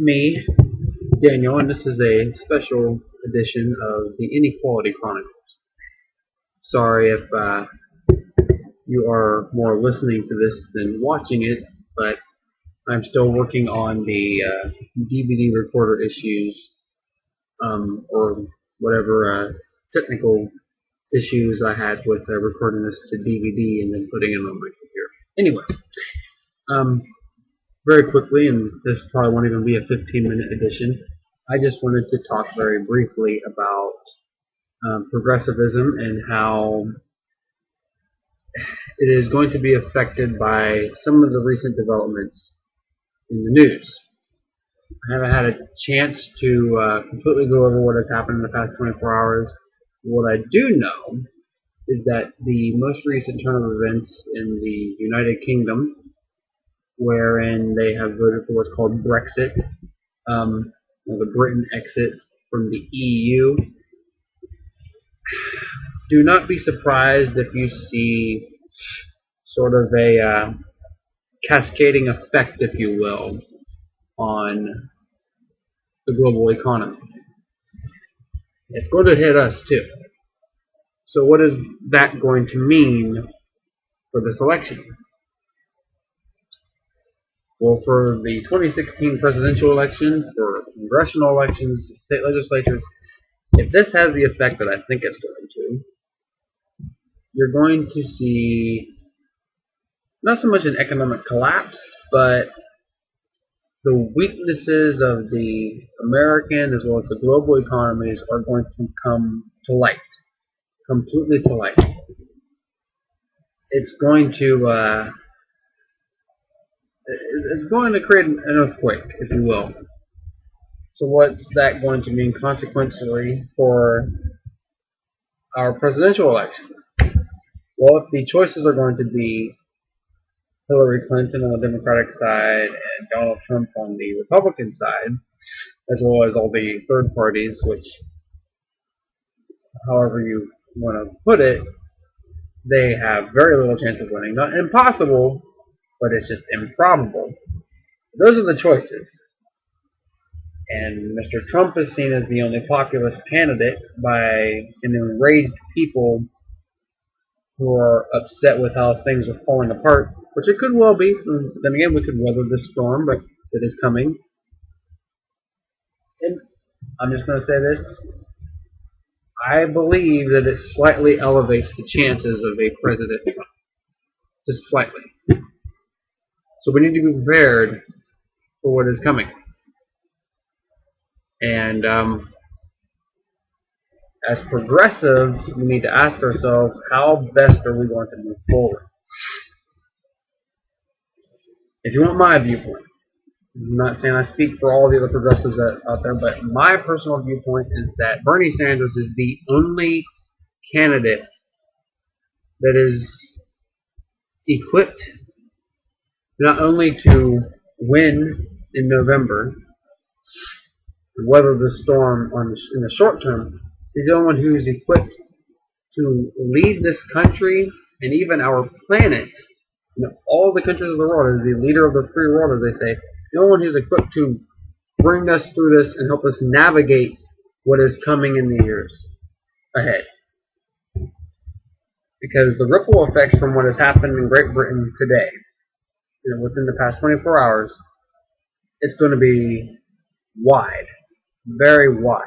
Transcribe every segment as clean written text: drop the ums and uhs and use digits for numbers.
me, Daniel, and this is a special edition of the Inequality Chronicles. Sorry if you are more listening to this than watching it, but I'm still working on the DVD recorder issues, or whatever technical issues I had with recording this to DVD and then putting it on my computer. Anyway, very quickly, and this probably won't even be a 15-minute edition, I just wanted to talk very briefly about progressivism and how it is going to be affected by some of the recent developments in the news. I haven't had a chance to completely go over what has happened in the past 24 hours. What I do know is that the most recent turn of events in the United Kingdom, wherein they have voted for what's called Brexit, the Britain exit from the EU. Do not be surprised if you see sort of a cascading effect, if you will, on the global economy. It's going to hit us too. So what is that going to mean for this election? Well, for the 2016 presidential election, for congressional elections, state legislatures, if this has the effect that I think it's going to, you're going to see not so much an economic collapse, but the weaknesses of the American as well as the global economies are going to come to light, completely to light. It's going to create an earthquake, if you will. So what's that going to mean consequentially for our presidential election? Well, if the choices are going to be Hillary Clinton on the Democratic side and Donald Trump on the Republican side, as well as all the third parties, which, however you want to put it, they have very little chance of winning. Not impossible, but it's just improbable. Those are the choices. And Mr. Trump is seen as the only populist candidate by an enraged people who are upset with how things are falling apart, which it could well be. Then again, we could weather this storm, but it is coming. And I'm just going to say this. I believe that it slightly elevates the chances of a President Trump. Just slightly. So we need to be prepared for what is coming. And as progressives, we need to ask ourselves, how best are we going to move forward? If you want my viewpoint, I'm not saying I speak for all the other progressives out there, but my personal viewpoint is that Bernie Sanders is the only candidate that is equipped not only to win in November, weather the storm in the short term, he's the only one who is equipped to lead this country and even our planet, all the countries of the world, as the leader of the free world, as they say, the only one who's equipped to bring us through this and help us navigate what is coming in the years ahead. Because the ripple effects from what has happened in Great Britain today, within the past 24 hours, it's going to be wide, very wide.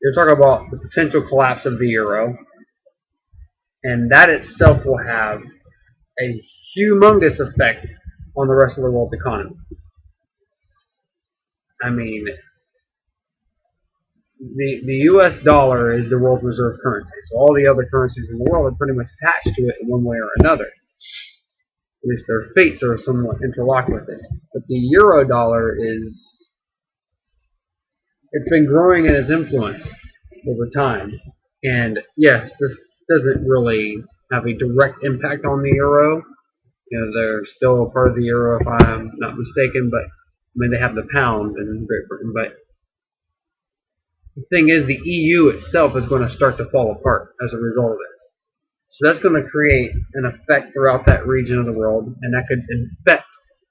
You're talking about the potential collapse of the euro, and that itself will have a humongous effect on the rest of the world's economy. I mean, the US dollar is the world's reserve currency, so all the other currencies in the world are pretty much attached to it in one way or another. At least their fates are somewhat interlocked with it. But the euro dollar it's been growing in its influence over time. And yes, this doesn't really have a direct impact on the euro. They're still a part of the euro if I'm not mistaken, but they have the pound in Great Britain. But the thing is, the EU itself is going to start to fall apart as a result of this. So that's going to create an effect throughout that region of the world, and that could affect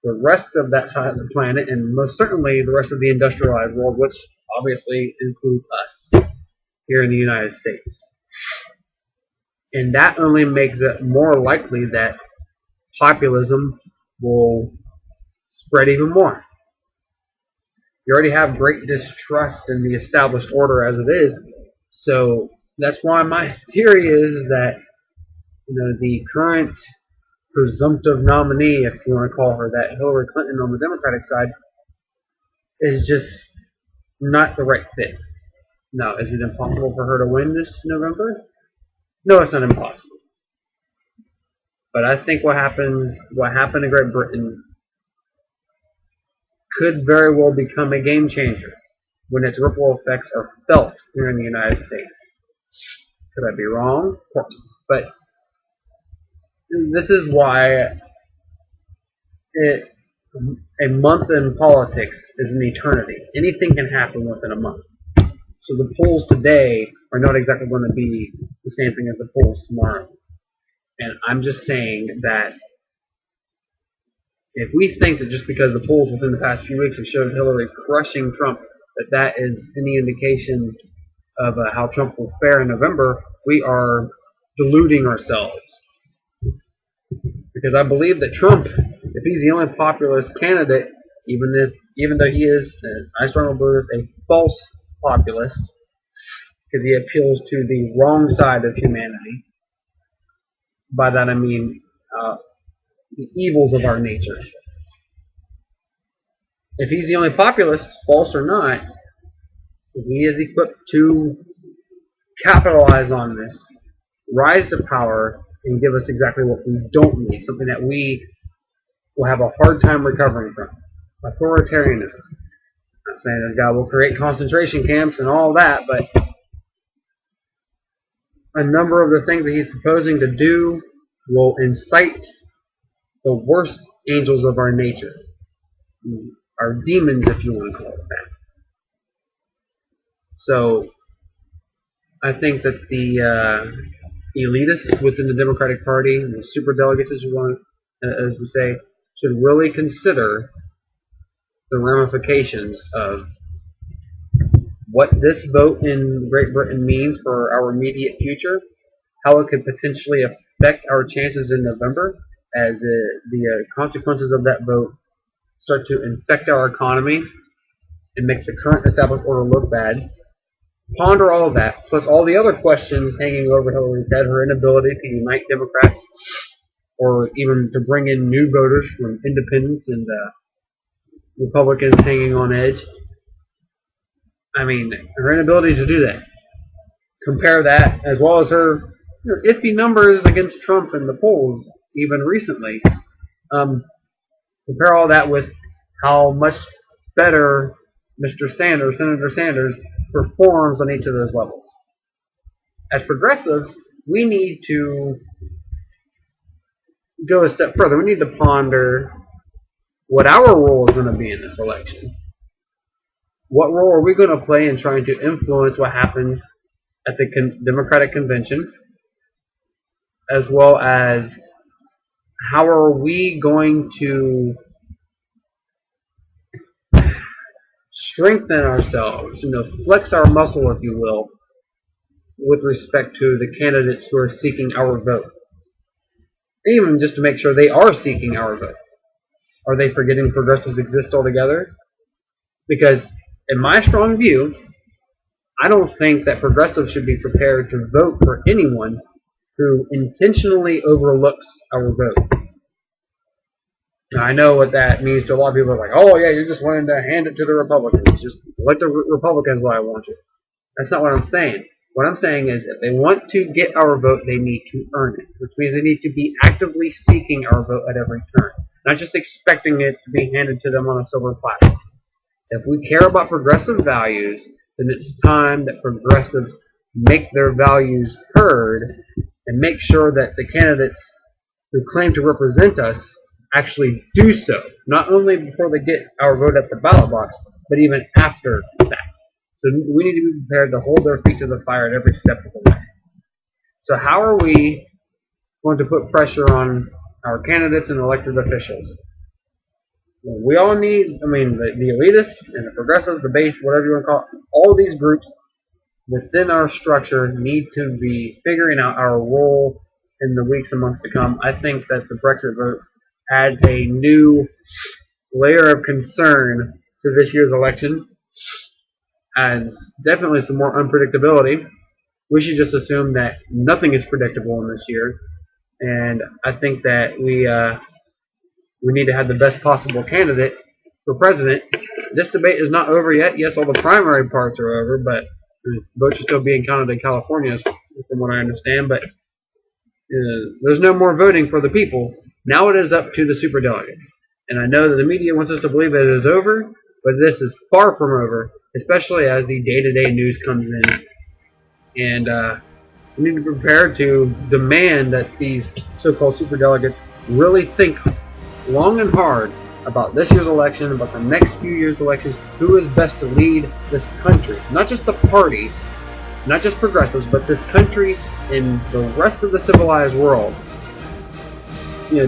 the rest of that side of the planet, and most certainly the rest of the industrialized world, which obviously includes us here in the United States. And that only makes it more likely that populism will spread even more. You already have great distrust in the established order as it is, so that's why my theory is that the current presumptive nominee, if you want to call her that, Hillary Clinton on the Democratic side, is just not the right fit. Now, is it impossible for her to win this November? No, it's not impossible. But I think what happened in Great Britain could very well become a game changer when its ripple effects are felt here in the United States. Could I be wrong? Of course. But this is why a month in politics is an eternity. Anything can happen within a month. So the polls today are not exactly going to be the same thing as the polls tomorrow. And I'm just saying that if we think that just because the polls within the past few weeks have showed Hillary crushing Trump, that is any indication of how Trump will fare in November, we are deluding ourselves. Because I believe that Trump, if he's the only populist candidate, even though he is, I strongly believe, a false populist, because he appeals to the wrong side of humanity. By that I mean the evils of our nature. If he's the only populist, false or not, he is equipped to capitalize on this, rise to power, and give us exactly what we don't need, something that we will have a hard time recovering from. Authoritarianism. I'm not saying this guy will create concentration camps and all that, but a number of the things that he's proposing to do will incite the worst angels of our nature. Our demons, if you want to call it that. So, I think that the elitists within the Democratic Party, the superdelegates, as we say, should really consider the ramifications of what this vote in Great Britain means for our immediate future, how it could potentially affect our chances in November, as the consequences of that vote start to infect our economy and make the current established order look bad. Ponder all of that, plus all the other questions hanging over Hillary's head, her inability to unite Democrats, or even to bring in new voters from independents and Republicans hanging on edge. I mean, her inability to do that. Compare that, as well as her iffy numbers against Trump in the polls, even recently. Compare all that with how much better Senator Sanders, performs on each of those levels. As progressives, we need to go a step further. We need to ponder what our role is going to be in this election. What role are we going to play in trying to influence what happens at the Democratic Convention, as well as how are we going to strengthen ourselves, flex our muscle, if you will, with respect to the candidates who are seeking our vote. Even just to make sure they are seeking our vote. Are they forgetting progressives exist altogether? Because, in my strong view, I don't think that progressives should be prepared to vote for anyone who intentionally overlooks our vote. Now, I know what that means to a lot of people. Are like, oh yeah, you're just wanting to hand it to the Republicans. Just let the Republicans what I want you. That's not what I'm saying. What I'm saying is, if they want to get our vote, they need to earn it, which means they need to be actively seeking our vote at every turn, not just expecting it to be handed to them on a silver platter. If we care about progressive values, then it's time that progressives make their values heard and make sure that the candidates who claim to represent us actually do so, not only before they get our vote at the ballot box, but even after that. So we need to be prepared to hold their feet to the fire at every step of the way. So how are we going to put pressure on our candidates and elected officials? We all need, the elitists and the progressives, the base, whatever you want to call it, all these groups within our structure need to be figuring out our role in the weeks and months to come. I think that the Brexit vote adds a new layer of concern to this year's election, adds definitely some more unpredictability. We should just assume that nothing is predictable in this year, and I think that we need to have the best possible candidate for president. This debate is not over yet. Yes, all the primary parts are over, but votes are still being counted in California, from what I understand. But there's no more voting for the people. Now it is up to the superdelegates. And I know that the media wants us to believe that it is over, but this is far from over, especially as the day-to-day news comes in. And we need to prepare to demand that these so-called superdelegates really think long and hard about this year's election, about the next few years' elections, who is best to lead this country. Not just the party, not just progressives, but this country and the rest of the civilized world,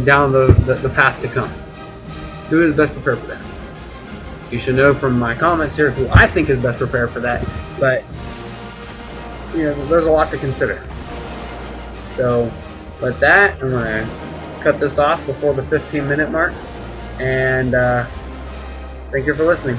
down the path to come. Who is best prepared for that? You should know from my comments here who I think is best prepared for that, but there's a lot to consider. So, with that, I'm going to cut this off before the 15-minute mark, and thank you for listening.